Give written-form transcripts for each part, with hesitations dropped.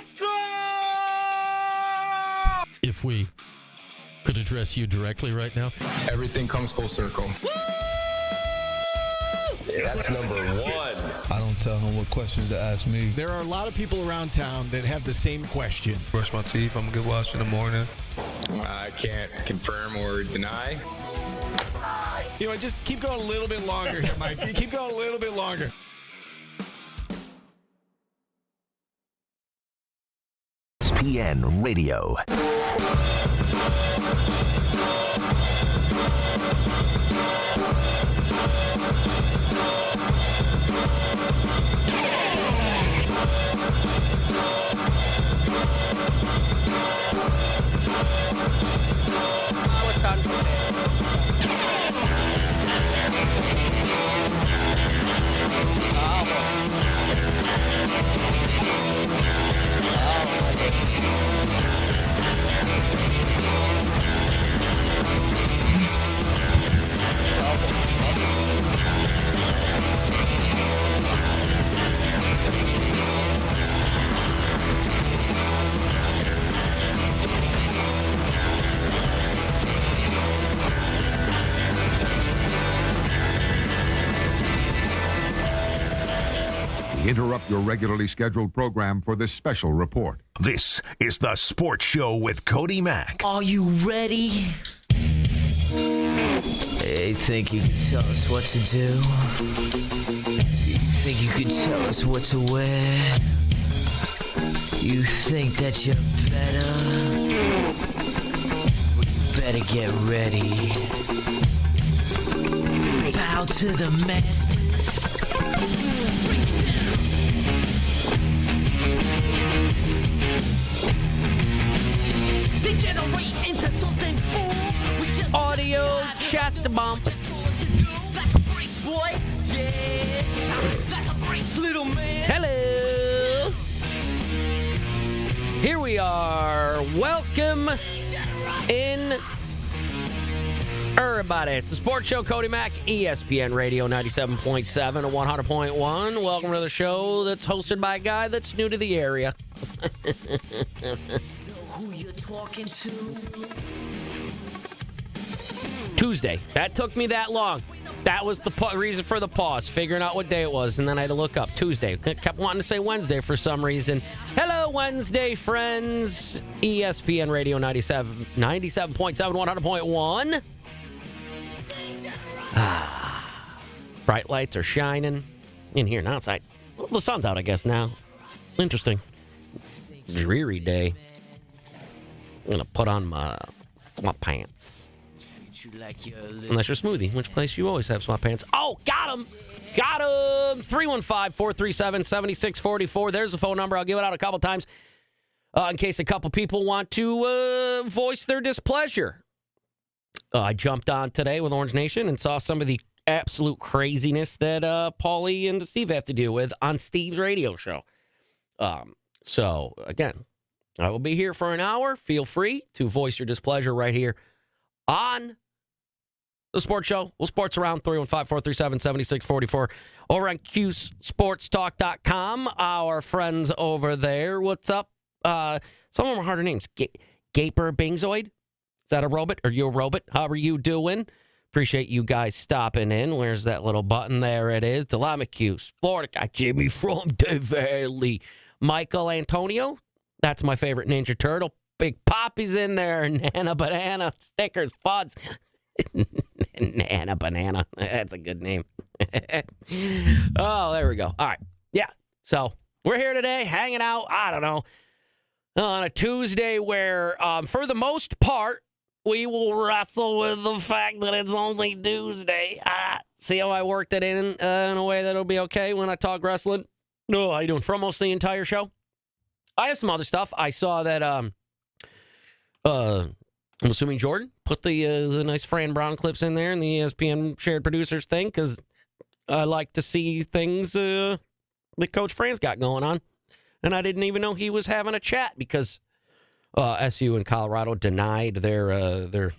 Let's go! If we could address you directly right now. Everything comes full circle. That's number one. I don't tell him what questions to ask me. There are a lot of people around town that have the same question. Brush my teeth. I'm a good wash in the morning. I can't confirm or deny. You know, just keep going a little bit longer here, Mike. You keep going a little bit longer. ESPN Radio. Interrupt your regularly scheduled program for this special report. This is the Sports Show with Cody Mack. Are you ready? Hey, think you can tell us what to do? Think you can tell us what to wear? You think that you're better? Well, you better get ready. Bow to the masters. Degenerate into something full. Audio chest bump. That's a break, boy. Yeah. That's a break, little man. Hello. Here we are. Welcome in, everybody. It's the Sports Show. Cody Mack, ESPN Radio 97.7 and 100.1. Welcome to the show that's hosted by a guy that's new to the area. Who you talking to? Tuesday. That took me that long. That was the reason for the pause, figuring out what day it was, and then I had to look up. Tuesday. Kept wanting to say Wednesday for some reason. Hello, Wednesday, friends. ESPN Radio 97.7, 100.1. Bright lights are shining in here and outside. Well, the sun's out, I guess, now. Interesting. Dreary day. I'm going to put on my sweatpants. Unless you're Smoothie, in which place you always have sweatpants. Oh, got him! Got him! 315-437-7644. There's the phone number. I'll give it out a couple times in case a couple people want to voice their displeasure. I jumped on today with Orange Nation and saw some of the absolute craziness that Paulie and Steve have to deal with on Steve's radio show. So, again, I will be here for an hour. Feel free to voice your displeasure right here on the Sports Show. We'll sports around 315-437-7644 over on QSportsTalk.com. Our friends over there. What's up? Some of them are harder names. Gaper Bingzoid? Is that a robot? Are you a robot? How are you doing? Appreciate you guys stopping in. Where's that little button? There it is. Delamacuse, Florida guy, Jimmy from the Valley. Michael Antonio. That's my favorite Ninja Turtle. Big Poppy's in there. Nana Banana. Stickers. Fuds. Nana Banana. That's a good name. Oh, there we go. All right. Yeah. So we're here today hanging out, I don't know, on a Tuesday where, for the most part, we will wrestle with the fact that it's only Tuesday. See how I worked it in a way that'll be okay when I talk wrestling? No, how you doing? For almost the entire show? I have some other stuff. I saw that, I'm assuming Jordan put the nice Fran Brown clips in there in the ESPN shared producers thing, because I like to see things that Coach Fran's got going on. And I didn't even know he was having a chat because SU and Colorado denied their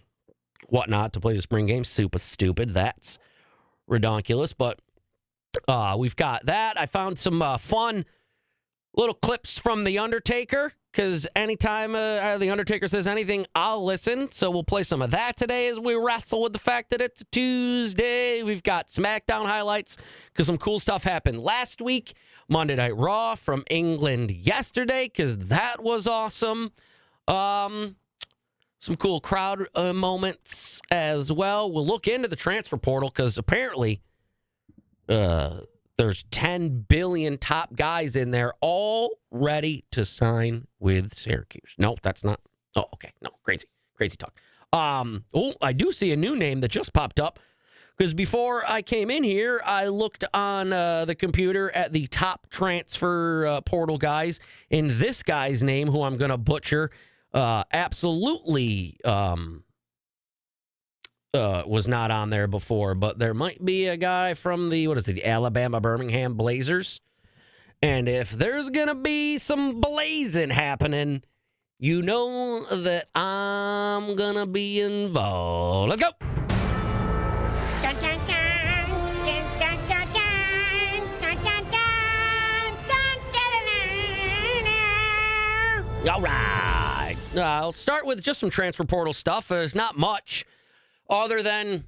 whatnot to play the spring game. Super stupid. That's redonkulous. But we've got that. I found some fun Little clips from The Undertaker, because anytime The Undertaker says anything, I'll listen. So we'll play some of that today as we wrestle with the fact that it's Tuesday. We've got SmackDown highlights, because some cool stuff happened last week. Monday Night Raw from England yesterday, because that was awesome. Some cool crowd moments as well. We'll look into the transfer portal, because apparently there's 10 billion top guys in there all ready to sign with Syracuse. No, that's not. Oh, okay. No, crazy talk. I do see a new name that just popped up, because before I came in here, I looked on the computer at the top transfer portal guys, and this guy's name, who I'm going to butcher, absolutely was not on there before, but there might be a guy from the Alabama Birmingham Blazers. And if there's going to be some blazing happening, you know that I'm going to be involved. Let's go. All right. I'll start with just some transfer portal stuff. There's not much. Other than,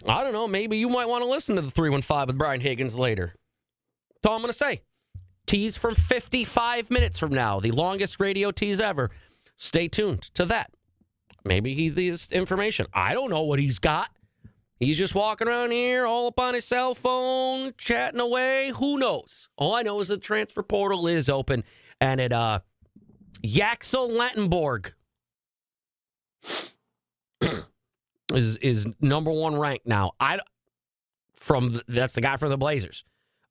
I don't know, maybe you might want to listen to the 315 with Brian Higgins later. That's all I'm going to say. Tease from 55 minutes from now, the longest radio tease ever. Stay tuned to that. Maybe he's this information. I don't know what he's got. He's just walking around here all up on his cell phone, chatting away. Who knows? All I know is the transfer portal is open, and it, Yaxel Lantenborg is number one ranked now. That's the guy from the Blazers.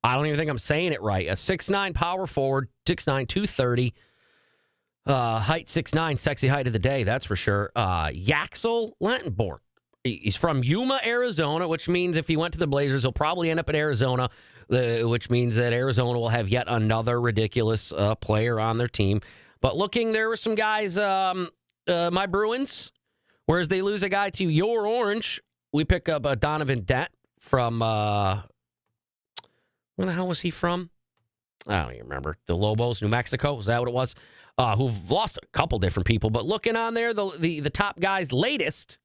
I don't even think I'm saying it right. A 6'9" power forward, 6'9", 230. Height 6'9", sexy height of the day, that's for sure. Yaxel Lantenborg. He's from Yuma, Arizona, which means if he went to the Blazers, he'll probably end up in Arizona, which means that Arizona will have yet another ridiculous player on their team. But there were some guys, my Bruins, whereas they lose a guy to your Orange, we pick up Donovan Dent from, where the hell was he from? I don't even remember. The Lobos, New Mexico, is that what it was? Who've lost a couple different people. But looking on there, the top guys latest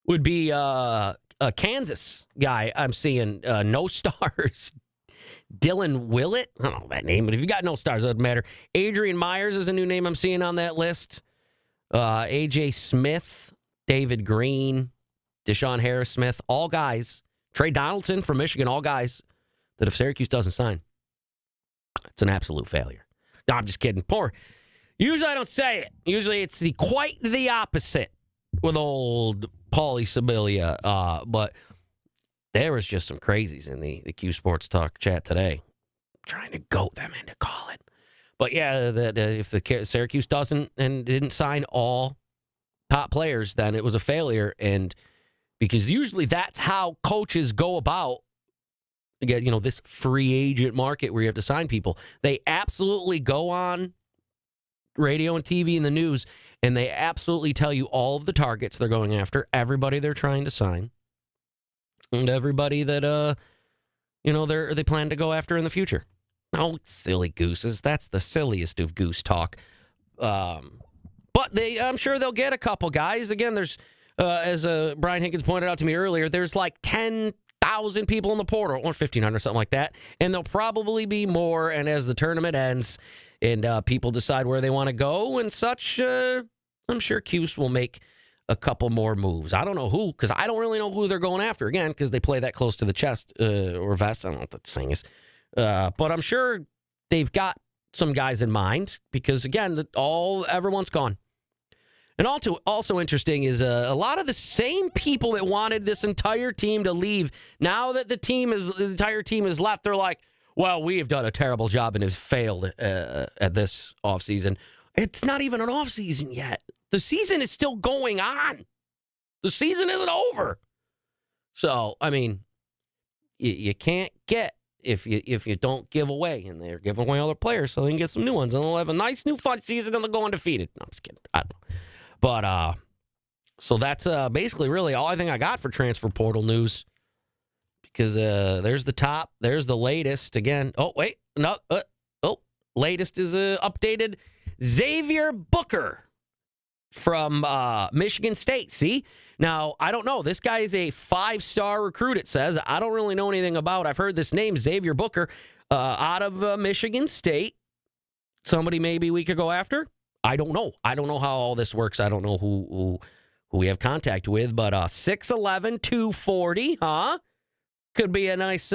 would be a Kansas guy I'm seeing, no stars. Dylan Willett? I don't know that name, but if you got no stars, it doesn't matter. Adrian Myers is a new name I'm seeing on that list. AJ Smith, David Green, Deshaun Harris-Smith, all guys. Trey Donaldson from Michigan, all guys that if Syracuse doesn't sign, it's an absolute failure. No, I'm just kidding. Usually I don't say it. Usually it's quite the opposite with old Paulie Sibilia. But there was just some crazies in the Q Sports Talk chat today. Trying to goat them into calling. But yeah, if the Syracuse didn't sign all top players, then it was a failure. And because usually that's how coaches go about, again, this free agent market where you have to sign people. They absolutely go on radio and TV and the news, and they absolutely tell you all of the targets they're going after, everybody they're trying to sign, and everybody that they plan to go after in the future. Oh, silly gooses. That's the silliest of goose talk. But I'm sure they'll get a couple guys. Again, there's, as Brian Higgins pointed out to me earlier, there's like 10,000 people in the portal, or 1,500, something like that. And there'll probably be more. And as the tournament ends and people decide where they want to go and such, I'm sure Cuse will make a couple more moves. I don't know who, because I don't really know who they're going after, again, because they play that close to the chest or vest. I don't know what the saying is. But I'm sure they've got some guys in mind because, again, everyone's gone. And also interesting is a lot of the same people that wanted this entire team to leave, now that the entire team is left, they're like, well, we have done a terrible job and have failed at this offseason. It's not even an offseason yet. The season is still going on. The season isn't over. So, I mean, you can't get if you don't give away, and they're giving away other players so they can get some new ones, and they'll have a nice new fun season and they'll go undefeated. No, I'm just kidding. I don't know. But so that's basically really all I think I got for transfer portal news, because there's the top, there's the latest again. Oh wait, no, latest is updated Xavier Booker from Michigan State. See? Now, I don't know. This guy is a 5-star recruit, it says. I don't really know anything about. I've heard this name, Xavier Booker, out of Michigan State. Somebody maybe we could go after? I don't know. I don't know how all this works. I don't know who we have contact with, but 6'11", 240, huh? Could be a nice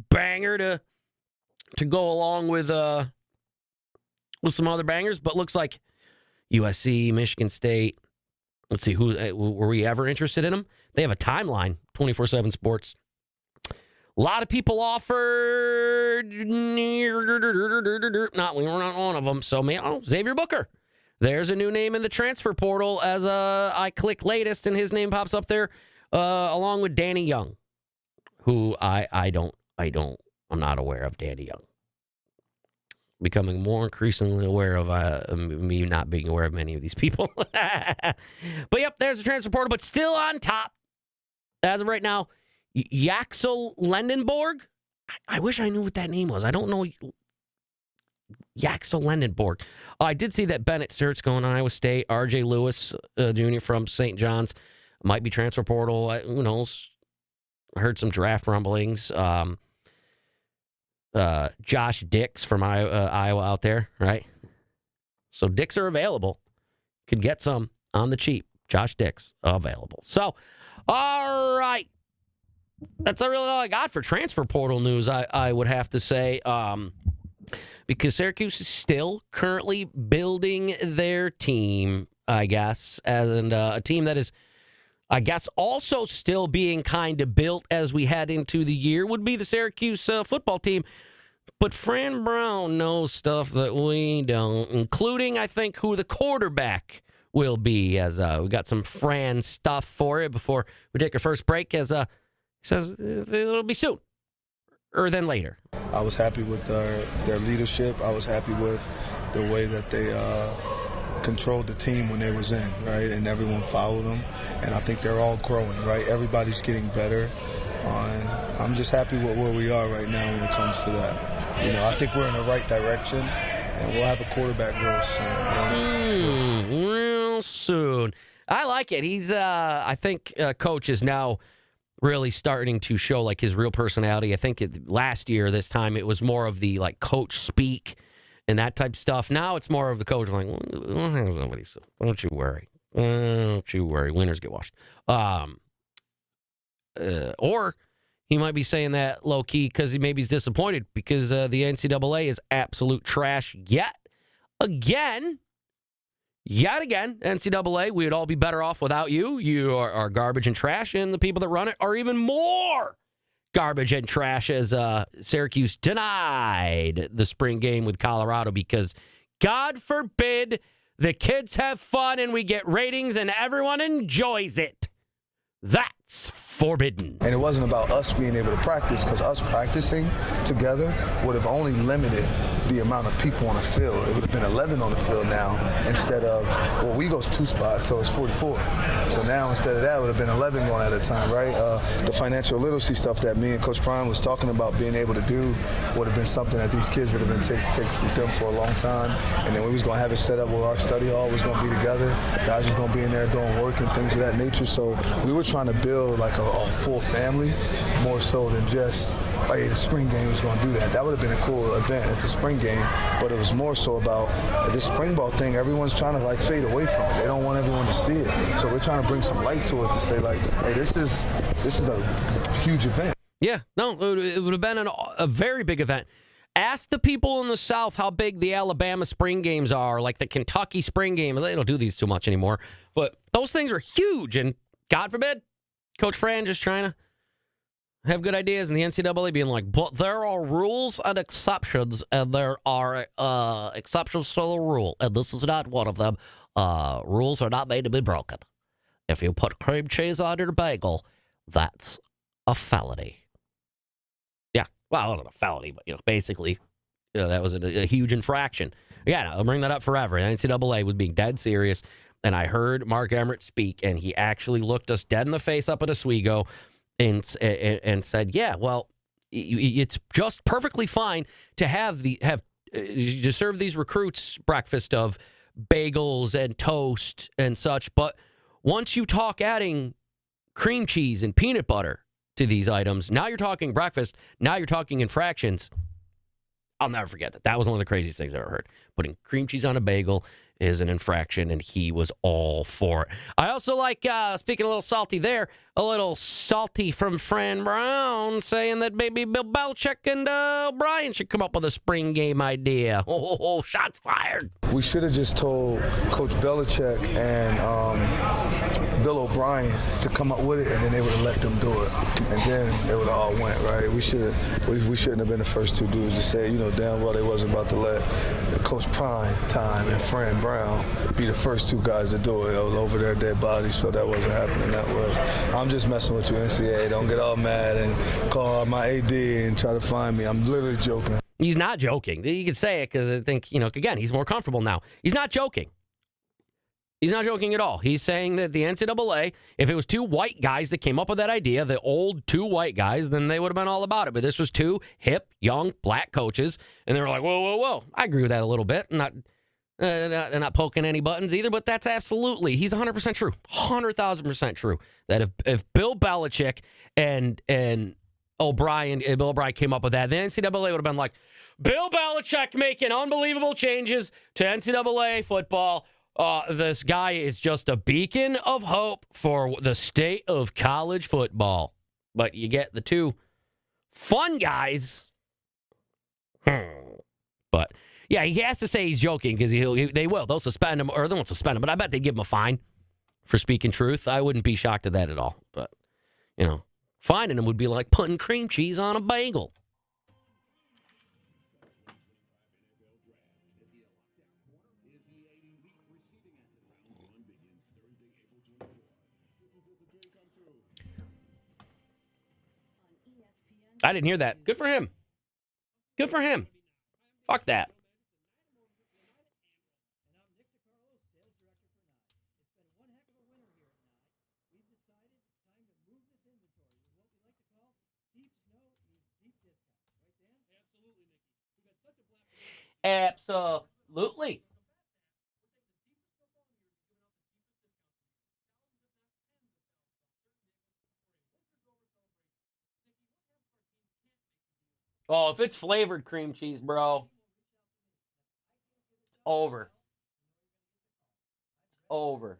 banger to go along with some other bangers, but looks like USC, Michigan State. Let's see, were we ever interested in them? They have a timeline, 24/7 Sports. A lot of people offered. We were not one of them. So, Xavier Booker. There's a new name in the transfer portal as I click latest, and his name pops up there along with Danny Young, who I'm not aware of Danny Young. Becoming more increasingly aware of me not being aware of many of these people. But, yep, there's the transfer portal, but still on top, as of right now, Yaxel Lendenborg. I wish I knew what that name was. I don't know. Yaxel Lendenborg. I did see that Bennett Sturt's going to Iowa State. R.J. Lewis Jr. from St. John's might be transfer portal. Who knows? I heard some draft rumblings. Josh Dix from Iowa out there, right? So Dix are available. Could get some on the cheap. Josh Dix available. So, all right. That's really all I got for transfer portal news, I would have to say. Because Syracuse is still currently building their team, I guess, and a team that is, I guess, also still being kind of built as we head into the year would be the Syracuse football team. But Fran Brown knows stuff that we don't, including, I think, who the quarterback will be. As we got some Fran stuff for you before we take our first break. As he says, it'll be soon, or then later. I was happy with their leadership. I was happy with the way that they controlled the team when they was in, right? And everyone followed them. And I think they're all growing, right? Everybody's getting better. And I'm just happy with where we are right now when it comes to that. I think we're in the right direction, and we'll have a quarterback real soon. Real soon. I like it. He's, I think, Coach is now really starting to show like his real personality. I think last year, this time, it was more of the like coach speak and that type of stuff. Now it's more of the coach like, don't you worry. Don't you worry. Winners get washed. Or he might be saying that low key because maybe he's disappointed because the NCAA is absolute trash yet again. NCAA, we would all be better off without you. You are garbage and trash, and the people that run it are even more garbage and trash as Syracuse denied the spring game with Colorado because, God forbid, the kids have fun and we get ratings and everyone enjoys it. That's forbidden. And it wasn't about us being able to practice, because us practicing together would have only limited the amount of people on the field. It would have been 11 on the field now instead of, well, we goes 2 spots, so it's 44. So now instead of that, it would have been 11 going at a time, right? The financial literacy stuff that me and Coach Prime was talking about being able to do would have been something that these kids would have been take with them for a long time. And then we was going to have it set up where our study hall was going to be together. Guys was going to be in there doing work and things of that nature. So we were trying to build like a full family more so than just, hey, the spring game was going to do that. That would have been a cool event at the spring game, but it was more so about this spring ball thing. Everyone's trying to like fade away from it. They don't want everyone to see it. So we're trying to bring some light to it to say like, hey, this is a huge event. Yeah, no, it would have been a very big event. Ask the people in the South how big the Alabama spring games are, like the Kentucky spring game. They don't do these too much anymore, but those things are huge. And God forbid, Coach Fran just trying to have good ideas, and the NCAA being like, but there are rules and exceptions, and there are exceptions to the rule, and this is not one of them. Rules are not made to be broken. If you put cream cheese on your bagel, that's a felony. Yeah, well, it wasn't a felony, but basically, that was a huge infraction. Yeah, I'll bring that up forever. The NCAA was being dead serious, and I heard Mark Emmert speak, and he actually looked us dead in the face up at Oswego and said, yeah, well, it's just perfectly fine to have you serve these recruits breakfast of bagels and toast and such. But once you talk adding cream cheese and peanut butter to these items, now you're talking breakfast. Now you're talking infractions. I'll never forget that. That was one of the craziest things I ever heard. Putting cream cheese on a bagel is an infraction, and he was all for it. I also like, speaking a little salty there, a little salty from Fran Brown saying that maybe Bill Belichick and O'Brien should come up with a spring game idea. Oh, shots fired. We should have just told Coach Belichick and Bill O'Brien to come up with it, and then they would have let them do it, and then it would have all went right. We shouldn't have been the first two dudes to say, damn well they wasn't about to let Coach Prime Time and Fran Brown be the first two guys to do it. I was over their dead bodies, so that wasn't happening that way. I'm just messing with you, NCAA. Don't get all mad and call my AD and try to find me. I'm literally joking. He's not joking. You can say it because I think, again, he's more comfortable now. He's not joking. He's not joking at all. He's saying that the NCAA, if it was two white guys that came up with that idea, the old two white guys, then they would have been all about it. But this was two hip, young, black coaches, and they were like, whoa. I agree with that a little bit. Not poking any buttons either, but that's absolutely, he's 100% true. 100,000% true. That if Bill Belichick and Bill O'Brien came up with that, the NCAA would have been like, Bill Belichick making unbelievable changes to NCAA football. This guy is just a beacon of hope for the state of college football. But you get the two fun guys. But, yeah, he has to say he's joking because they will. They'll suspend him, or they won't suspend him, but I bet they'd give him a fine for speaking truth. I wouldn't be shocked at that at all. But, fining him would be like putting cream cheese on a bagel. I didn't hear that. Good for him. Good for him. Fuck that. Absolutely. Oh, if it's flavored cream cheese, bro, over. Over.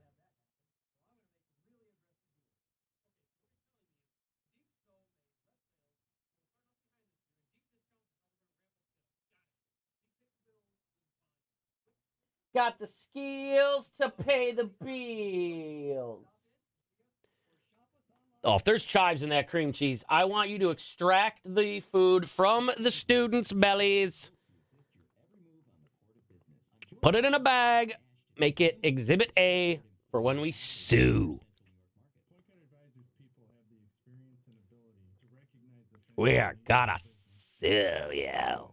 Got the skills to pay the bills. Oh, if there's chives in that cream cheese, I want you to extract the food from the students' bellies. Put it in a bag. Make it Exhibit A for when we sue. We are gonna sue you.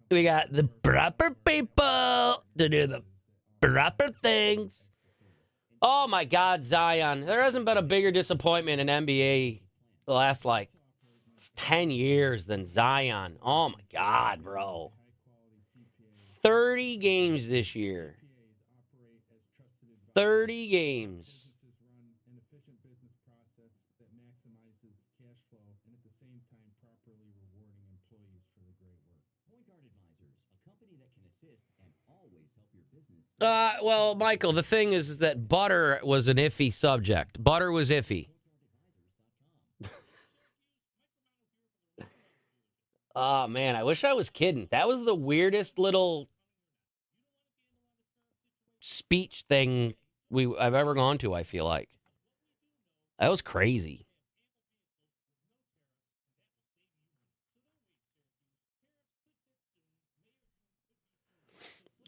We got the proper people to do the proper things. Oh, my God, Zion. There hasn't been a bigger disappointment in NBA the last, 10 years than Zion. Oh, my God, bro. 30 games this year. 30 games. Well, Michael, the thing is that butter was an iffy subject. Butter was iffy. Oh, man, I wish I was kidding. That was the weirdest little speech thing I've ever gone to, I feel like. That was crazy.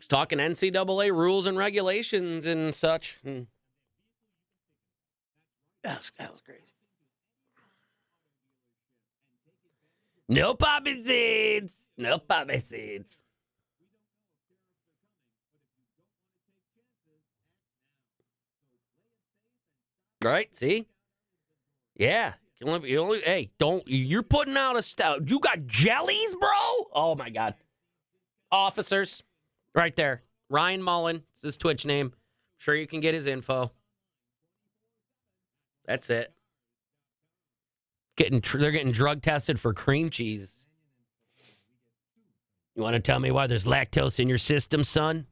Talking NCAA rules and regulations and such. That was crazy. No poppy seeds. No poppy seeds. Right? See? Yeah. Hey, don't. You're putting out a stout. You got jellies, bro? Oh, my God. Officers. Right there. Ryan Mullen. It's his Twitch name. I'm sure you can get his info. That's it. They're getting drug tested for cream cheese. You want to tell me why there's lactose in your system, son?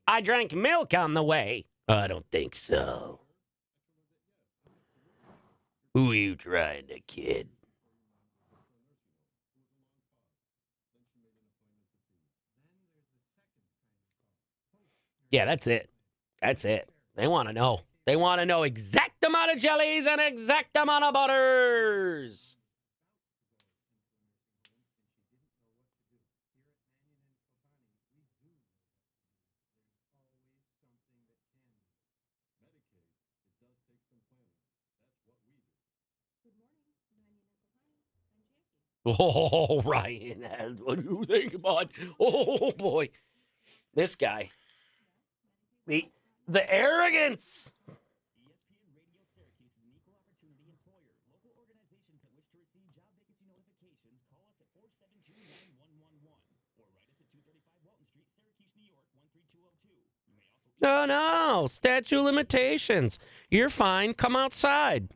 I drank milk on the way. I don't think so. Who are you trying to kid? Yeah, that's it. That's it. They want to know. They want to know exact amount of jellies and exact amount of butters. Oh, Ryan, what do you think about? Oh, boy. This guy. The arrogance. No. Statute of limitations. You're fine. Come outside.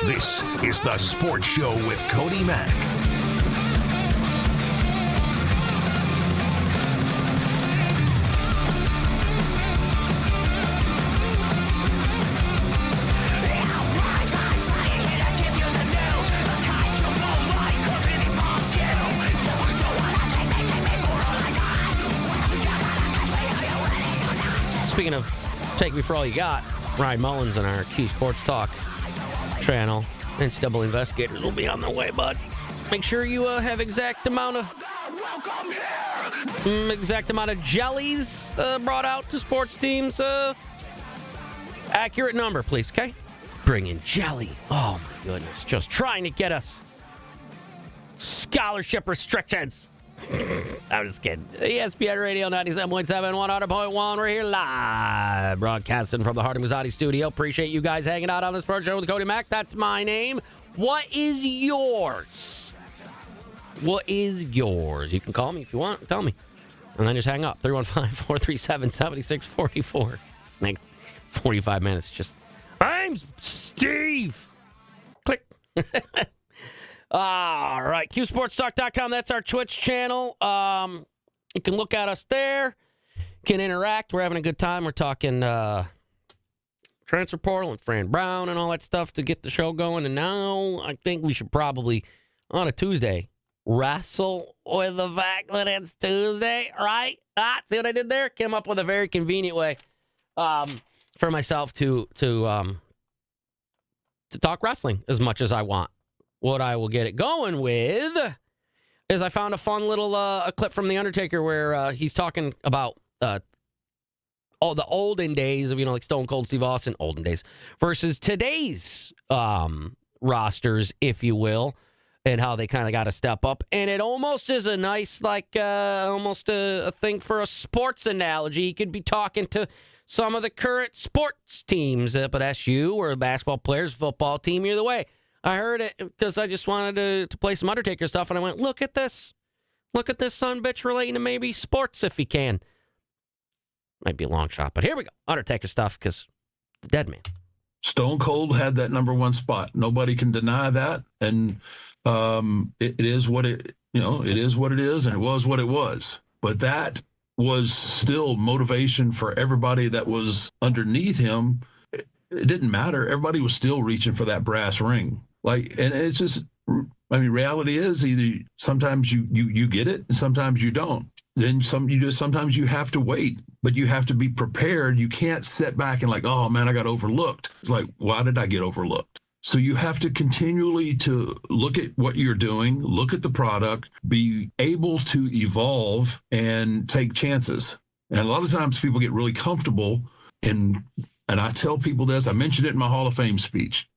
This is the Sports Show with Cody Mack. Speaking of Take Me For All You Got, Ryan Mullins on our Q Sports Talk channel. NCAA investigators will be on their way, bud. Make sure you have exact amount of jellies brought out to sports teams. Accurate number, please, okay? Bring in jelly. Oh, my goodness. Just trying to get us scholarship restrictions. I'm just kidding. ESPN Radio 97.7, 100.1. We're here live, broadcasting from the Harding Mazzati studio. Appreciate you guys hanging out on this Sports Show with Cody Mack. That's my name. What is yours? What is yours? You can call me if you want. Tell me. And then just hang up. 315-437-7644. This next 45 minutes just, I'm Steve. Click. All right, QSportsTalk.com. That's our Twitch channel. You can look at us there. Can interact. We're having a good time. We're talking transfer portal and Fran Brown and all that stuff to get the show going. And now I think we should probably, on a Tuesday, wrestle with the fact that it's Tuesday, right? See what I did there? Came up with a very convenient way for myself to talk wrestling as much as I want. What I will get it going with is I found a fun little a clip from The Undertaker where he's talking about all the olden days of, like Stone Cold Steve Austin, olden days, versus today's rosters, if you will, and how they kind of got to step up. And it almost is a nice, almost a thing for a sports analogy. You could be talking to some of the current sports teams, but SU or basketball players, football team, either way. I heard it because I just wanted to play some Undertaker stuff, and I went, look at this. Look at this son bitch relating to maybe sports if he can. Might be a long shot, but here we go. Undertaker stuff because the dead man. Stone Cold had that number one spot. Nobody can deny that. And it is what it is what it is, and it was what it was. But that was still motivation for everybody that was underneath him. It didn't matter. Everybody was still reaching for that brass ring. And it's just, reality is either sometimes you get it and sometimes you don't. Then sometimes you have to wait, but you have to be prepared. You can't sit back and oh man, I got overlooked. It's like, why did I get overlooked? So you have to continually to look at what you're doing, look at the product, be able to evolve and take chances. And a lot of times people get really comfortable, and I tell people this, I mentioned it in my Hall of Fame speech.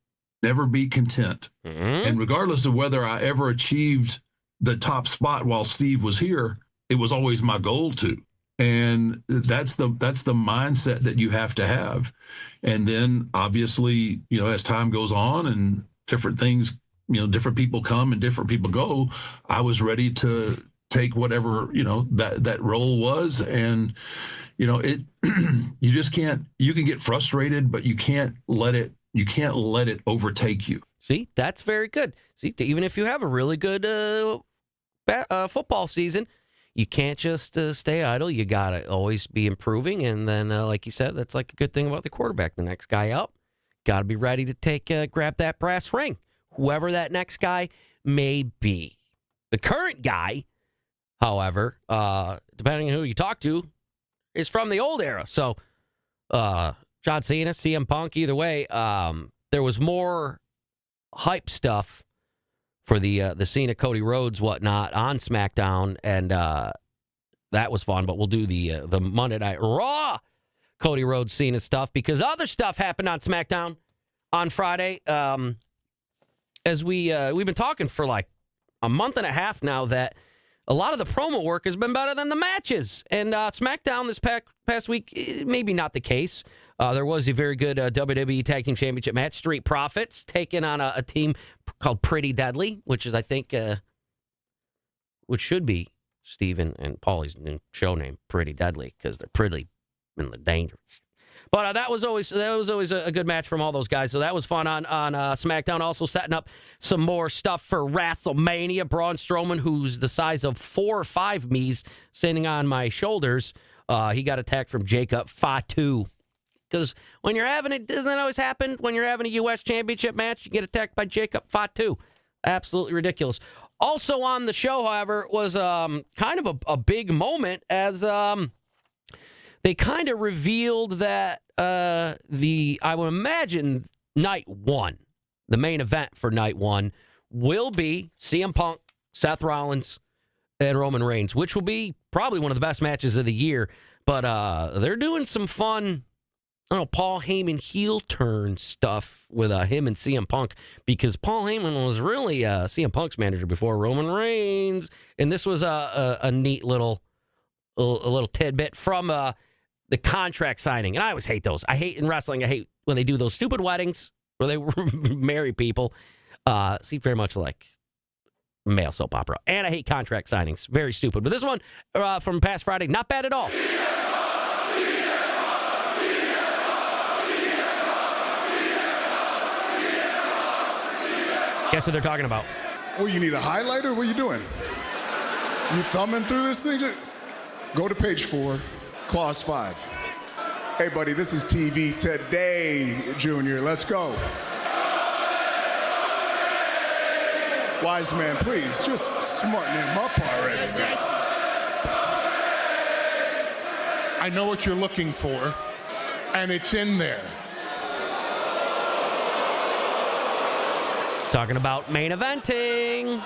never be content. Mm-hmm. And regardless of whether I ever achieved the top spot while Steve was here, it was always my goal to. And that's the mindset that you have to have. And then obviously, as time goes on and different things, different people come and different people go, I was ready to take whatever, that role was. And, it, you just can't, you can get frustrated, but you can't let it overtake you. See, that's very good. See, even if you have a really good football season, you can't just stay idle. You got to always be improving. And then, like you said, that's like a good thing about the quarterback. The next guy up, got to be ready to grab that brass ring, whoever that next guy may be. The current guy, however, depending on who you talk to, is from the old era. So, John Cena, CM Punk, either way, there was more hype stuff for the Cena, Cody Rhodes, whatnot on SmackDown, and that was fun. But we'll do the Monday Night Raw Cody Rhodes Cena stuff because other stuff happened on SmackDown on Friday. As we've been talking for like a month and a half now that a lot of the promo work has been better than the matches. And SmackDown this past week, maybe not the case. There was a very good WWE Tag Team Championship match. Street Profits taking on a team called Pretty Deadly, which is, I think, which should be Steve and Paulie's new show name, Pretty Deadly, because they're pretty and the dangerous. But that was always a good match from all those guys. So that was fun on SmackDown. Also setting up some more stuff for WrestleMania. Braun Strowman, who's the size of 4 or 5 me's, sitting on my shoulders. He got attacked from Jacob Fatu. Because when you're having it, doesn't it always happen? When you're having a U.S. Championship match, you get attacked by Jacob Fatu. Absolutely ridiculous. Also on the show, however, was kind of a big moment as they kind of revealed that I would imagine night one, the main event for night one, will be CM Punk, Seth Rollins, and Roman Reigns, which will be probably one of the best matches of the year. But they're doing some fun, Paul Heyman heel turn stuff with him and CM Punk, because Paul Heyman was really CM Punk's manager before Roman Reigns, and this was a neat little tidbit from the contract signing. And I always hate those. I hate in wrestling. I hate when they do those stupid weddings where they marry people. Seem very much like male soap opera. And I hate contract signings. Very stupid. But this one from past Friday, not bad at all. Guess what they're talking about? Oh, you need a highlighter? What are you doing? You thumbing through this thing? Go to page 4, clause 5. Hey, buddy, this is TV today, Junior. Let's go. Wise man, please, just smarten him up already, man. I know what you're looking for, and it's in there. Talking about main eventing.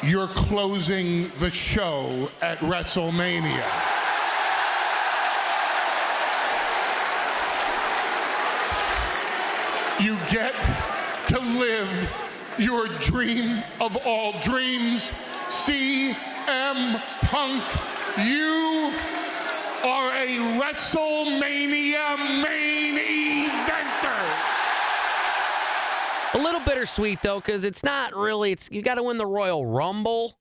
You're closing the show at WrestleMania. You get to live your dream of all dreams. CM Punk, you are a WrestleMania main eventer. A little bittersweet, though, because it's not really, you got to win the Royal Rumble,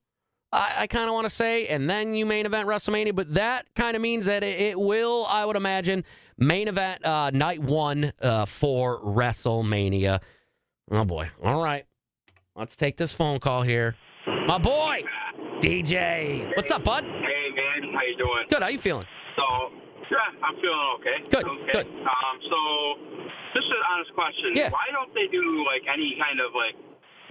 I kind of want to say, and then you main event WrestleMania, but that kind of means that it will, I would imagine, main event night one for WrestleMania. Oh, boy. All right. Let's take this phone call here. My boy, DJ. What's up, bud? Hey, man. How you doing? Good. How you feeling? So, yeah, I'm feeling okay. Good, okay. good. So, just an honest question. Yeah. Why don't they do, like, any kind of, like,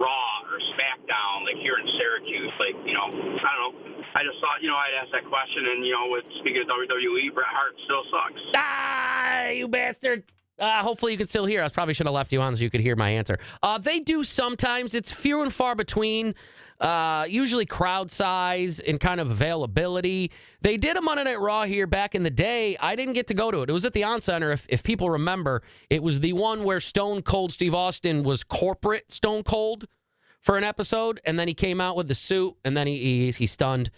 Raw or SmackDown, like, here in Syracuse? Like, I don't know. I just thought, I'd ask that question. And, with speaking of WWE, Bret Hart still sucks. Ah, you bastard. Hopefully you can still hear. I probably should have left you on so you could hear my answer. They do sometimes. It's few and far between. Usually crowd size and kind of availability. They did a Monday Night Raw here back in the day. I didn't get to go to it. It was at the On Center, if people remember. It was the one where Stone Cold Steve Austin was corporate Stone Cold for an episode, and then he came out with the suit, and then he stunned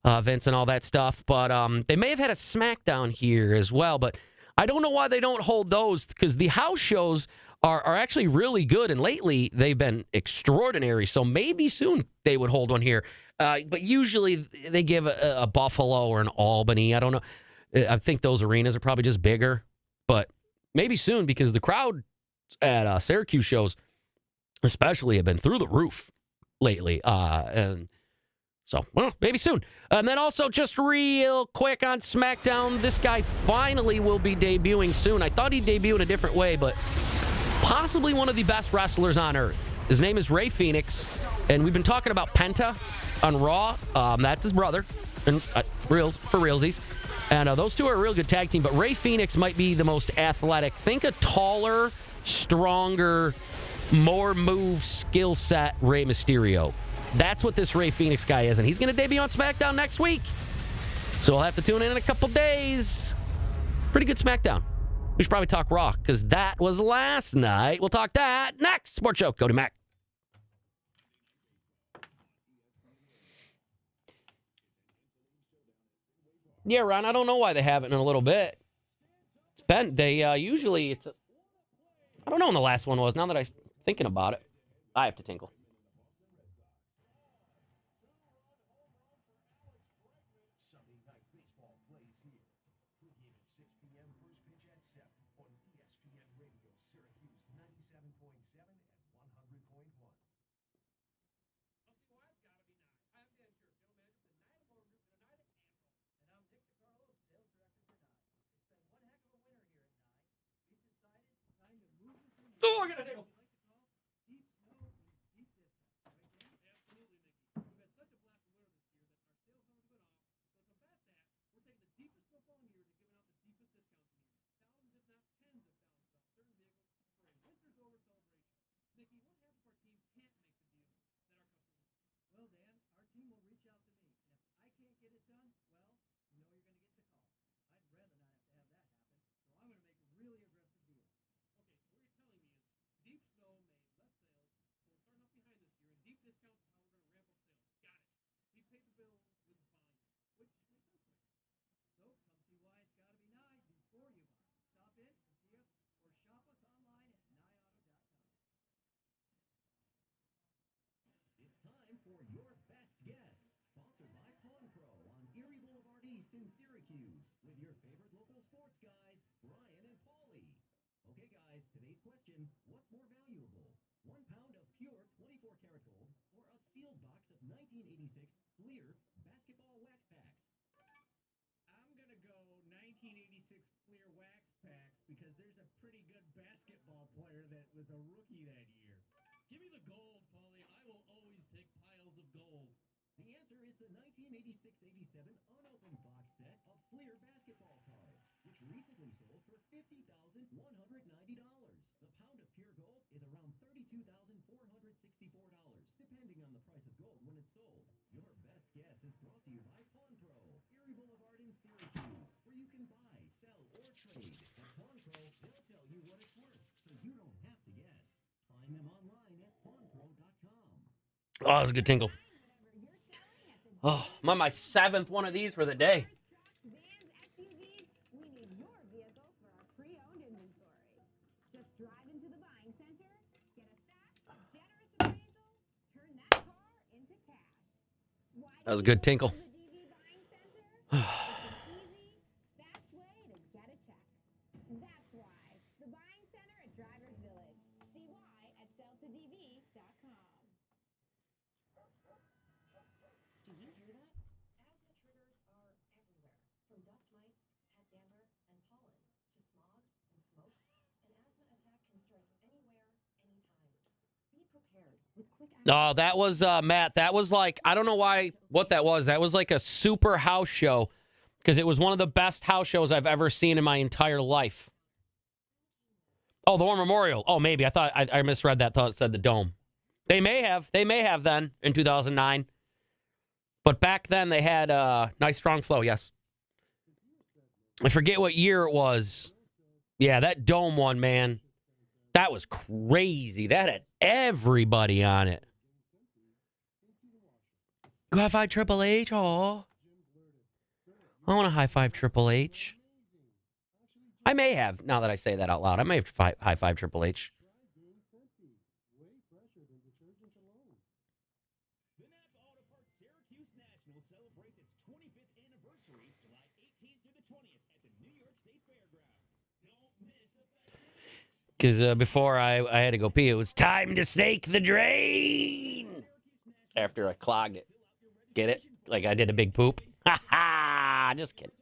Vince and all that stuff. But they may have had a SmackDown here as well, but I don't know why they don't hold those, because the house shows are actually really good, and lately they've been extraordinary, so maybe soon they would hold one here. But usually they give a Buffalo or an Albany. I don't know. I think those arenas are probably just bigger, but maybe soon, because the crowd at Syracuse shows especially have been through the roof lately. And so, well, maybe soon. And then also just real quick on SmackDown, this guy finally will be debuting soon. I thought he'd debut in a different way, but possibly one of the best wrestlers on earth. His name is Ray Phoenix, and we've been talking about Penta on Raw. That's his brother, and for realsies. And those two are a real good tag team, but Ray Phoenix might be the most athletic. Think a taller, stronger, more move skill set Rey Mysterio. That's what this Ray Phoenix guy is, and he's going to debut on SmackDown next week. So we'll have to tune in a couple days. Pretty good SmackDown. We should probably talk Raw, because that was last night. We'll talk that next. Sports Show, Cody Mack. Yeah, Ron, I don't know why they haven't in a little bit. It's been, usually it's, I don't know when the last one was, now that I'm thinking about it. I have to tinkle. Oh, I got a tickle. Oh, that was a good tingle. Oh, I'm on my 7th one of these for the day. That was a good tinkle. Oh, that was, Matt, that was like, I don't know what that was. That was like a super house show, because it was one of the best house shows I've ever seen in my entire life. Oh, the War Memorial. Oh, maybe. I thought I misread that. Thought it said the Dome. They may have then in 2009. But back then they had a nice strong flow, yes. I forget what year it was. Yeah, that Dome one, man. That was crazy. That had everybody on it. You high-five Triple H? Aw. I want to high-five Triple H. I may have, now that I say that out loud, I may have high-five Triple H. Because before I had to go pee, it was time to snake the drain. After I clogged it. Get it? Like I did a big poop. Ha ha! Just kidding.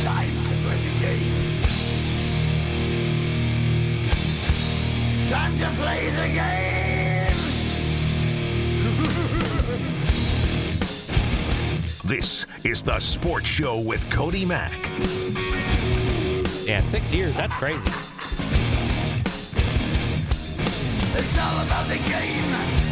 Time to play the game. Time to play the game. This is the Sports Show with Cody Mack. Yeah, 6 years. That's crazy. It's all about the game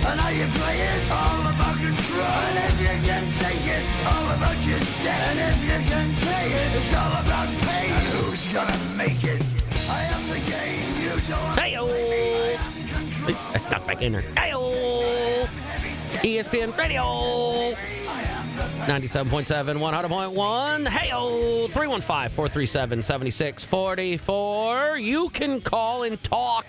and how you play it. All about control and if you can take it. All about your debt and if you can pay it. It's all about pain and who's gonna make it. I am the game. You don't. Hey-o! I snuck back in there. Hey-o! ESPN Radio. 97.7, 100.1. Hey-o! 315-437-7644. You can call and talk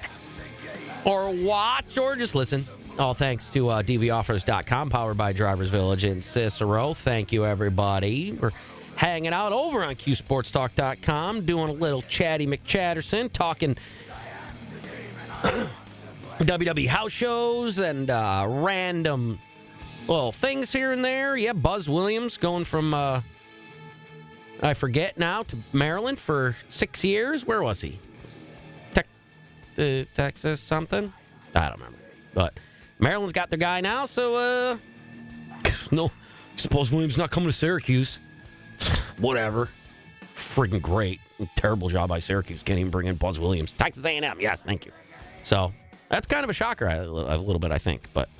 or watch or just listen. All thanks to dvoffers.com, powered by Drivers Village in Cicero. Thank you, everybody. We're hanging out over on qsportstalk.com, doing a little Chatty McChatterson, talking WWE house shows and random little things here and there. Yeah, Buzz Williams going from, I forget now, to Maryland for 6 years. Where was he? Texas something? I don't remember. But Maryland's got their guy now, so, no, suppose Williams not coming to Syracuse. Whatever. Freaking great. Terrible job by Syracuse. Can't even bring in Buzz Williams. Texas A&M, yes, thank you. So, that's kind of a shocker a little bit, I think. But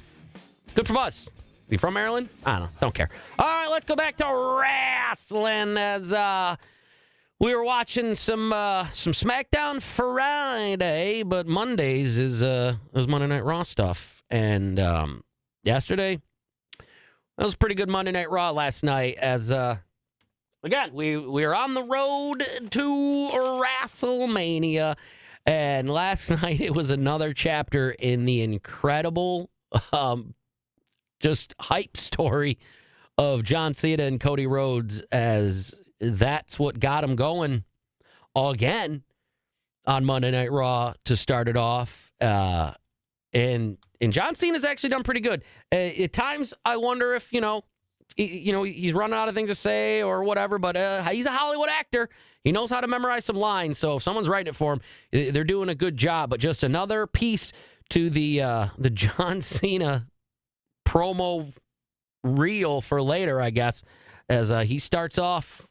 good for Buzz. You from Maryland? I don't know. Don't care. All right, let's go back to wrestling as we were watching some SmackDown Friday, but Mondays is Monday Night Raw stuff. And yesterday, that was a pretty good Monday Night Raw last night as, again, we are on the road to WrestleMania. And last night, it was another chapter in the incredible just hype story of John Cena and Cody Rhodes, as that's what got him going again on Monday Night Raw to start it off. And John Cena's actually done pretty good. At times, I wonder if, he's running out of things to say or whatever, but he's a Hollywood actor. He knows how to memorize some lines, so if someone's writing it for him, they're doing a good job. But just another piece to the John Cena promo reel for later, I guess, as he starts off,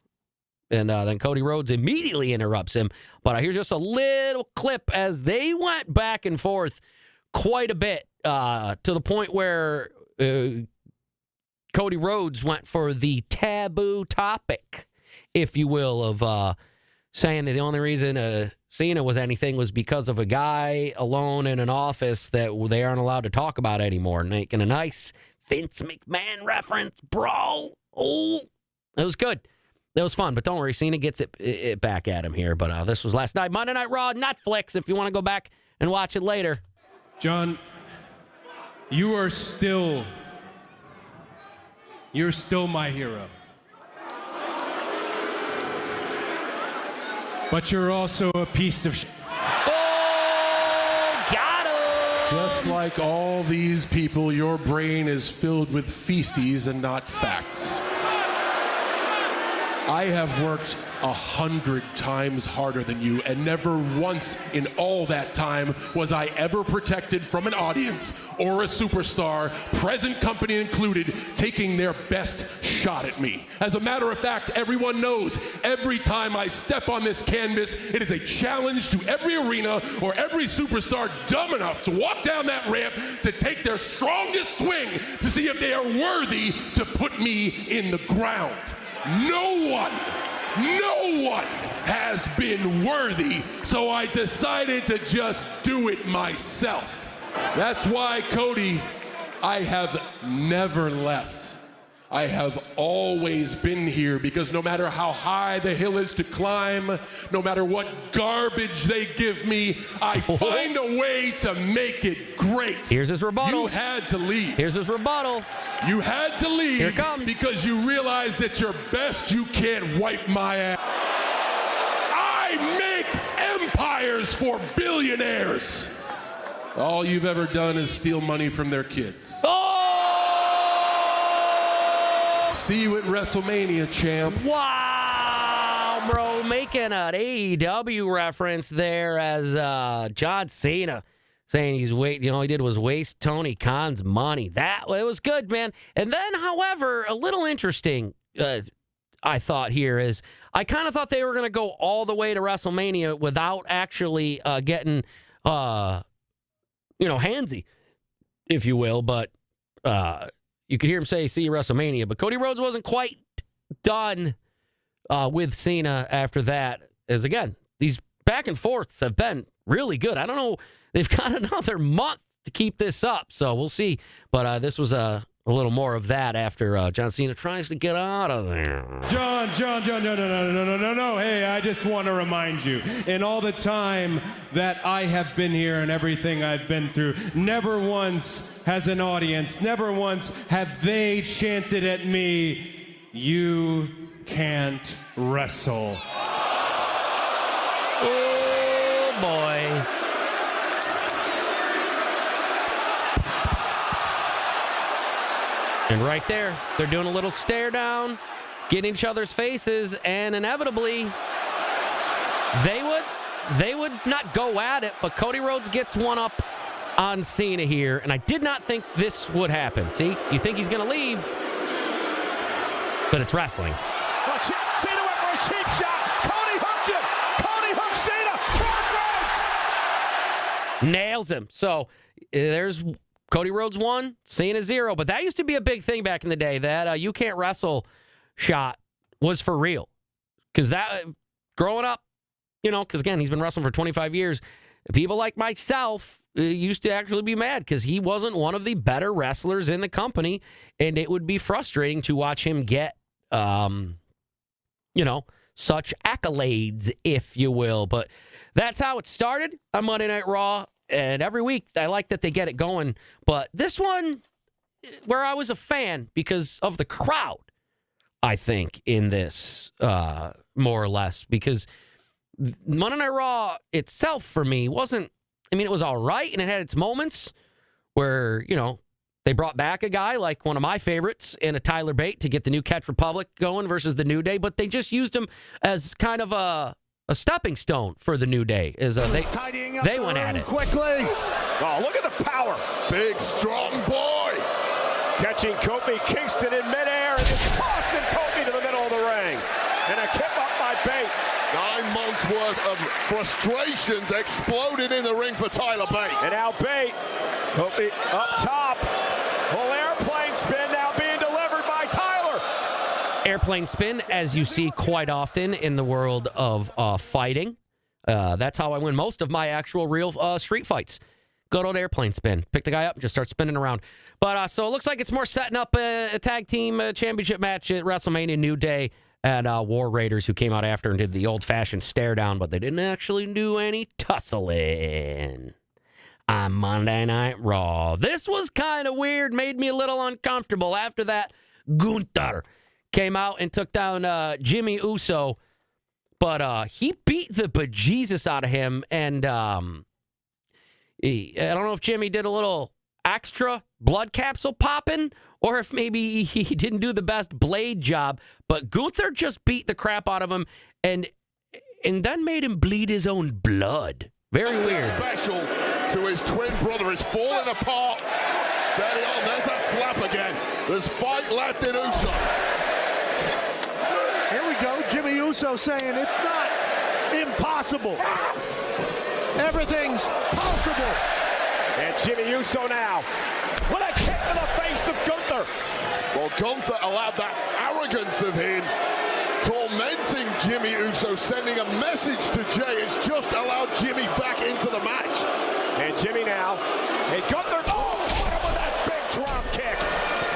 and then Cody Rhodes immediately interrupts him. But here's just a little clip as they went back and forth quite a bit to the point where Cody Rhodes went for the taboo topic, if you will, of saying that the only reason Cena was anything was because of a guy alone in an office that they aren't allowed to talk about anymore, making a nice Vince McMahon reference, bro. Oh, it was good. That was fun, but don't worry, Cena gets it back at him here. But this was last night, Monday Night Raw, Netflix, if you want to go back and watch it later. John, you're still my hero. But you're also a piece of shit. Oh, got him! Just like all these people, your brain is filled with feces and not facts. I have worked 100 times harder than you, and never once in all that time was I ever protected from an audience or a superstar, present company included, taking their best shot at me. As a matter of fact, everyone knows every time I step on this canvas, it is a challenge to every arena or every superstar dumb enough to walk down that ramp to take their strongest swing to see if they are worthy to put me in the ground. No one has been worthy, so I decided to just do it myself. That's why, Cody, I have never left. I have always been here, because no matter how high the hill is to climb, no matter what garbage they give me, I find a way to make it great. Here's his rebuttal. You had to leave. Here's his rebuttal. You had to leave. Here it comes. Because you realized that your best you can't wipe my ass. I make empires for billionaires. All you've ever done is steal money from their kids. Oh! See you at WrestleMania, champ. Wow, bro, making an AEW reference there as John Cena saying he did was waste Tony Khan's money. It was good, man. And then, however, a little interesting, I thought here is I kind of thought they were going to go all the way to WrestleMania without actually getting, handsy, if you will. But you could hear him say, "See you WrestleMania." But Cody Rhodes wasn't quite done with Cena after that. As again, these back and forths have been really good. I don't know. They've got another month to keep this up, so we'll see. But this was a little more of that after John Cena tries to get out of there. John, no. Hey, I just want to remind you, in all the time that I have been here and everything I've been through, never once has an audience, never once have they chanted at me, "You can't wrestle." Oh, boy. And right there, they're doing a little stare down, getting each other's faces, and inevitably, they would not go at it, but Cody Rhodes gets one up on Cena here, and I did not think this would happen. See, you think he's going to leave, but it's wrestling. Cena went for a cheap shot. Cody hooked him. Cody hooked Cena. Crossroads. Nails him. So there's Cody Rhodes 1, Cena 0. But that used to be a big thing back in the day. That you can't wrestle shot was for real. Because that, growing up, because again, he's been wrestling for 25 years. People like myself used to actually be mad because he wasn't one of the better wrestlers in the company. And it would be frustrating to watch him get, such accolades, if you will. But that's how it started on Monday Night Raw. And every week, I like that they get it going. But this one, where I was a fan because of the crowd, I think, in this, more or less. Because Monday Night Raw itself, for me, wasn't, it was all right, and it had its moments where, they brought back a guy like one of my favorites in a Tyler Bate to get the new Catch Republic going versus the New Day, but they just used him as kind of a stepping stone for the New Day. They went at it Quickly. Oh, look at the power. Big, strong boy. Catching Kofi Kingston in midair and just tossing Kofi to the middle of the ring. And a kick up by Bate. 9 months worth of frustrations exploded in the ring for Tyler Bate. And now Bate, Kofi up top. Full airplane spin now being delivered by Tyler. Airplane spin, as you see quite often in the world of fighting. That's how I win most of my actual real street fights. Good old airplane spin. Pick the guy up and just start spinning around. But so it looks like it's more setting up a tag team championship match at WrestleMania. New Day and War Raiders, who came out after and did the old-fashioned stare down, but they didn't actually do any tussling on Monday Night Raw. This was kind of weird, made me a little uncomfortable. After that, Gunther came out and took down Jimmy Uso, but he beat the bejesus out of him, and I don't know if Jimmy did a little extra blood capsule popping, or if maybe he didn't do the best blade job, but Gunther just beat the crap out of him, and then made him bleed his own blood. Very weird. Special to his twin brother is falling apart. Steady on. There's that slap again. There's fight left in Uso. Here we go. Jimmy Uso saying it's not impossible. Everything's possible. And Jimmy Uso now. What a kick to the face of Gunther. Well, Gunther allowed that arrogance of him tormenting Jimmy Uso, sending a message to Jay. It's just allowed Jimmy back into the match. And Jimmy now. And Gunther, with that big drop kick.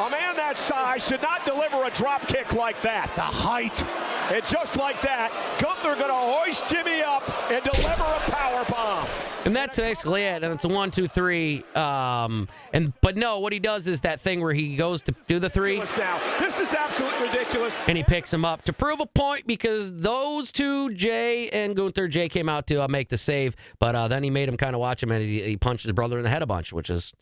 A man that size should not deliver a drop kick like that. The height. And just like that, Gunther going to hoist Jimmy up and deliver a power bomb. And that's basically it. And it's a 1, 2, 3. But no, what he does is that thing where he goes to do the 3. Now, this is absolutely ridiculous. And he picks him up to prove a point because those two, Jay and Gunther, Jay came out to make the save. But then he made him kind of watch him, and he punched his brother in the head a bunch, which is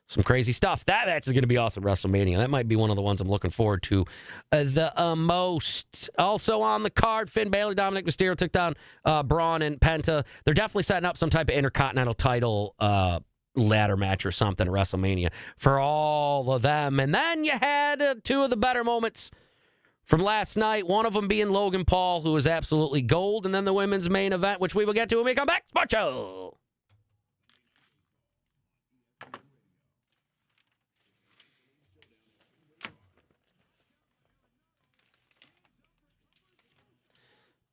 some crazy stuff. That match is going to be awesome, WrestleMania. That might be one of the ones I'm looking forward to the most. Also on the card, Finn Balor, Dominic Mysterio took down Braun and Penta. They're definitely setting up some type of Intercontinental title ladder match or something at WrestleMania for all of them. And then you had two of the better moments from last night, one of them being Logan Paul, who was absolutely gold, and then the women's main event, which we will get to when we come back. Sports Show!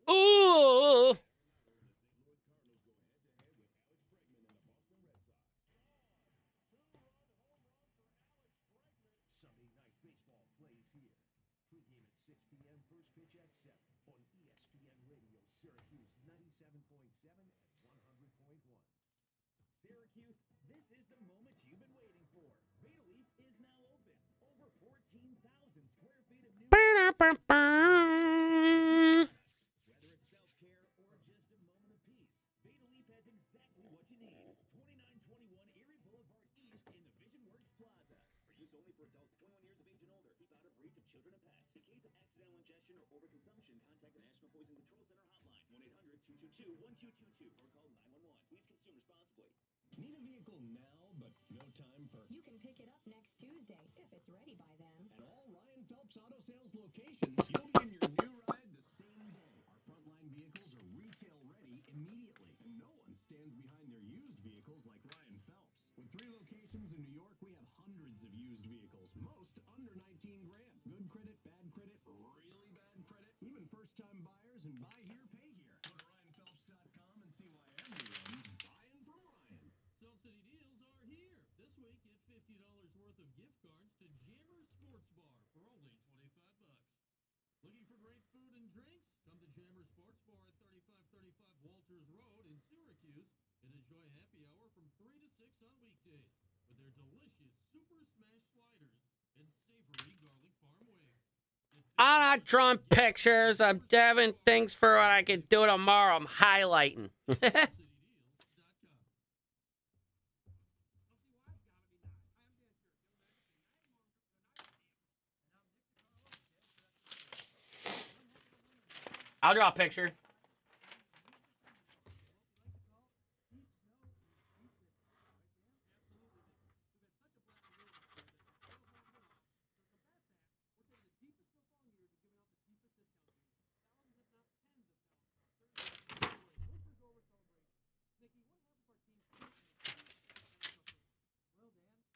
Ooh. You can pick it up next Tuesday if it's ready by then. At all Ryan Phelps Auto Sales locations, you'll be in your new ride the same day. Our frontline vehicles are retail ready immediately, and no one stands behind their used vehicles like Ryan Phelps. With 3 locations in New York, we have hundreds of used vehicles, most under 19 grand. Good credit, bad credit, really bad credit, even first-time buyers, and buy here, pay here. Go to RyanPhelps.com and see why everyone's buying from Ryan. Sell City deals are here. This week, get $50 worth of gift cards to Jammer Sports Bar for only $25. Looking for great food and drinks? Come to Jammer Sports Bar at 3535 Walters Road in Syracuse and enjoy happy hour from 3 to 6 on weekdays with their delicious Super Smash sliders and savory garlic farm wings. I'm not drawing pictures. I'm having things for what I can do tomorrow. I'm highlighting. I'll draw a picture.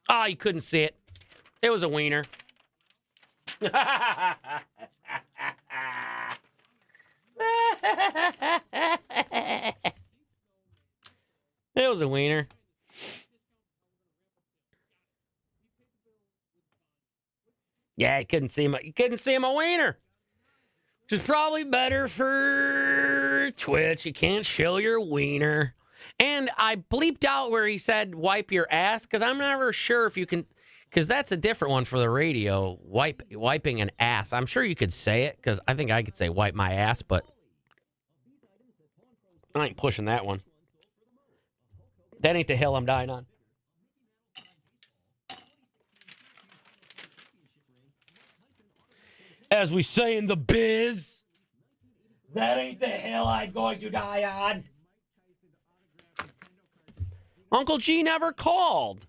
Oh, you couldn't see it. It was a wiener. It was a wiener. Yeah, you couldn't see him a wiener. Which is probably better for Twitch. You can't show your wiener. And I bleeped out where he said wipe your ass, because I'm never sure if you can, because that's a different one for the radio, wiping an ass. I'm sure you could say it, because I think I could say wipe my ass, but I ain't pushing that one. That ain't the hill I'm dying on. As we say in the biz, That ain't the hill I'm going to die on. Uncle G never called.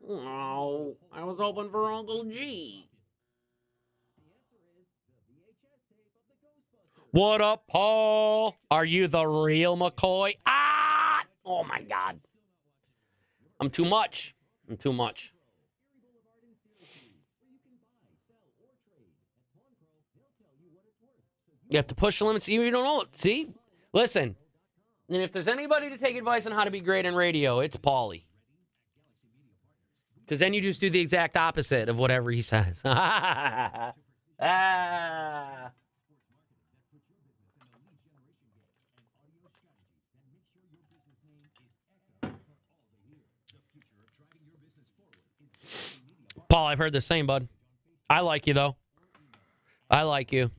No, I was hoping for Uncle G. What up, Paul? Are you the real McCoy? Ah! Oh, my God. I'm too much. You have to push the limits. You don't know it. See? Listen. And if there's anybody to take advice on how to be great in radio, it's Paulie. Because then you just do the exact opposite of whatever he says. Ah. Paul, I've heard the same, bud. I like you, though. I like you.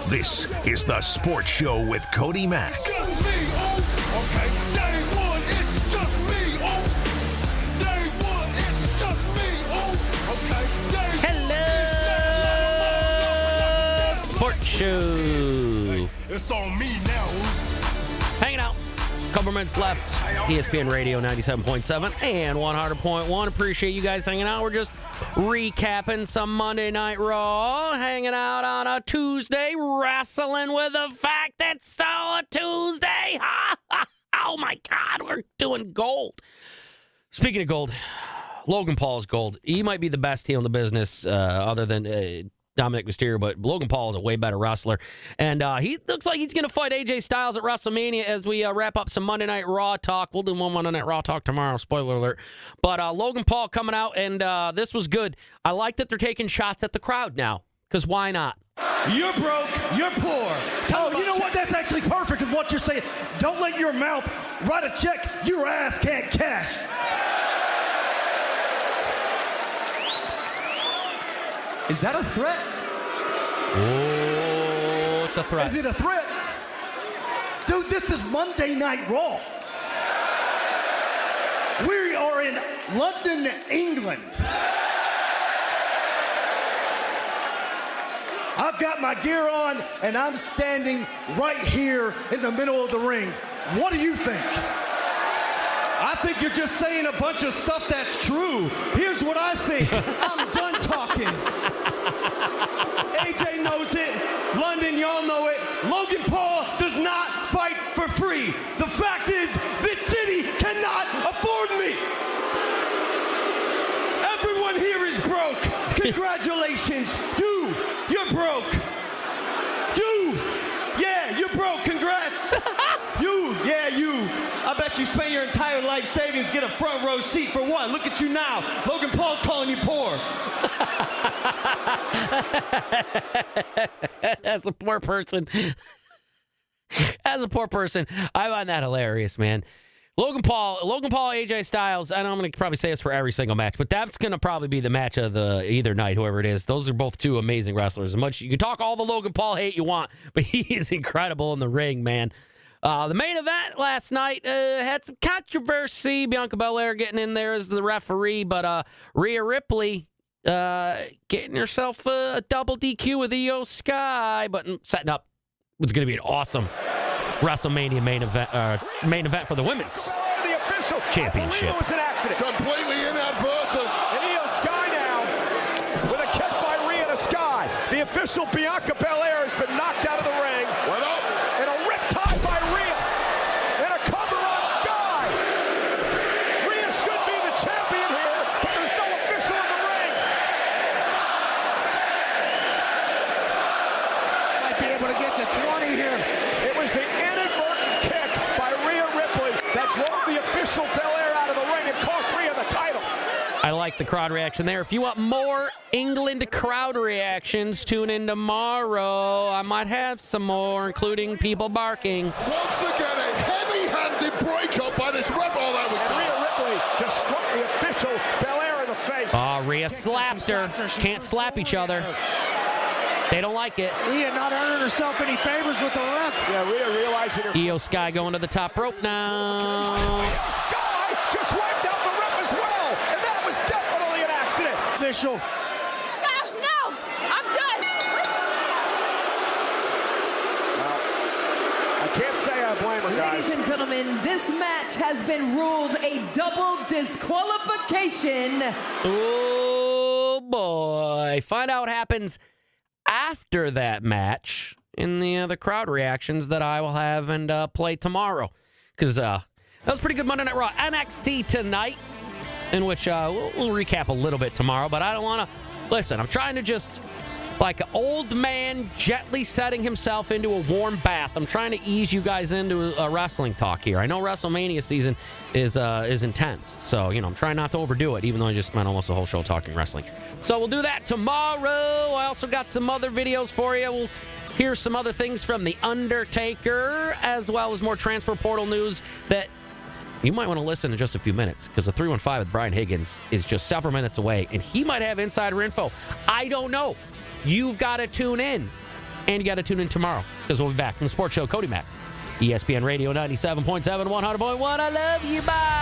This is the Sports Show with Cody Mack. Hello, Sports Show. It's on me now. Hanging out. Couple minutes left. ESPN Radio 97.7 and 100.1. Appreciate you guys hanging out. We're just recapping some Monday Night Raw. Hanging out on a Tuesday. Wrestling with the fact that it's still a Tuesday. Oh, my God. We're doing gold. Speaking of gold, Logan Paul is gold. He might be the best heel in the business other than Dominic Mysterio, but Logan Paul is a way better wrestler. And he looks like he's going to fight AJ Styles at WrestleMania as we wrap up some Monday Night Raw talk. We'll do one Monday Night Raw talk tomorrow, spoiler alert. But Logan Paul coming out, and this was good. I like that they're taking shots at the crowd now, because why not? You're broke, you're poor. Oh, you know what? That's actually perfect with what you're saying. Don't let your mouth write a check your ass can't cash. Is that a threat? Oh, it's a threat. Is it a threat? Dude, this is Monday Night Raw. We are in London, England. I've got my gear on, and I'm standing right here in the middle of the ring. What do you think? I think you're just saying a bunch of stuff that's true. Here's what I think. I'm done talking. AJ knows it. London, y'all know it. Logan Paul does not fight for free. The fact is, this city cannot afford me. Everyone here is broke. Congratulations. You're broke. You're broke. Congrats. You. I bet you spent your entire life savings, get a front row seat for what? Look at you now. Logan Paul's calling you poor. As a poor person, I find that hilarious, man. Logan Paul, AJ Styles, I know I'm going to probably say this for every single match, but that's going to probably be the match of the either night, whoever it is. Those are both two amazing wrestlers. As much you can talk all the Logan Paul hate you want, but he is incredible in the ring, man. The main event last night had some controversy. Bianca Belair getting in there as the referee, but Rhea Ripley getting herself a double DQ with Io Sky, but setting up what's going to be an awesome WrestleMania main event for the women's the official championship. It was an accident. Completely inadvertent. And Io Sky now with a kick by Rhea to Sky. The official Bianca Belair has been knocked out of the ring. Went up. And a rip tie by Rhea. And a cover on Sky. Rhea should be the champion here, but there's no official in the ring. Might be able to get to 20 here. It was the inadvertent kick by Rhea Ripley that drove the official Belair out of the ring and cost Rhea the title. I like the crowd reaction there. If you want more England crowd reactions, tune in tomorrow. I might have some more, including people barking. Once again, a heavy-handed breakup by this ref. Oh, that was and Rhea Ripley just struck the official Belair in the face. Rhea slapped her. Can't slap each other. They don't like it. Rhea not earning herself any favors with the ref. Yeah, Rhea realizing her. Io Sky going to the top rope now. Io Sky just wiped out the ref as well, and that was definitely an accident. Official. No, I'm done. I can't say I blame her, guys. Ladies and gentlemen, this match has been ruled a double disqualification. Oh, boy. Find out what happens after that match in the crowd reactions that I will have and play tomorrow. Because that was pretty good Monday Night Raw. NXT tonight, in which we'll recap a little bit tomorrow. But I don't want to... Listen, I'm trying to just... Like an old man gently setting himself into a warm bath. I'm trying to ease you guys into a wrestling talk here. I know WrestleMania season is intense. So, I'm trying not to overdo it, even though I just spent almost the whole show talking wrestling. So we'll do that tomorrow. I also got some other videos for you. We'll hear some other things from The Undertaker, as well as more transfer portal news that you might want to listen in just a few minutes, because the 315 with Brian Higgins is just several minutes away, and he might have insider info. I don't know. You've got to tune in, and you got to tune in tomorrow, because we'll be back from the sports show. Cody Mack, ESPN Radio 97.7, 100.1. I love you. Bye.